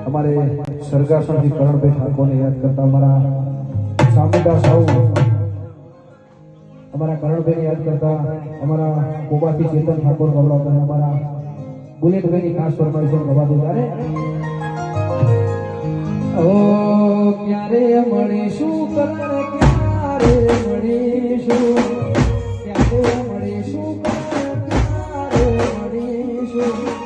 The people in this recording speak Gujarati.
અમારે સરગાસણથી કરણભાઈ ઠાકોરને યાદ કરતા અમારા સામુંડા સાહુ અમારા કરણભાઈને યાદ કરતા અમારા કોબાથી ચેતન ઠાકોર ગવડાવતા અમારા બુલેટભાઈની ખાસ ફરમાઈશ ગવા દે ઓ ક્યારે મળીશું કરણ ક્યારે મળીશું ક્યારે મળીશું કરણ ક્યારે મળીશું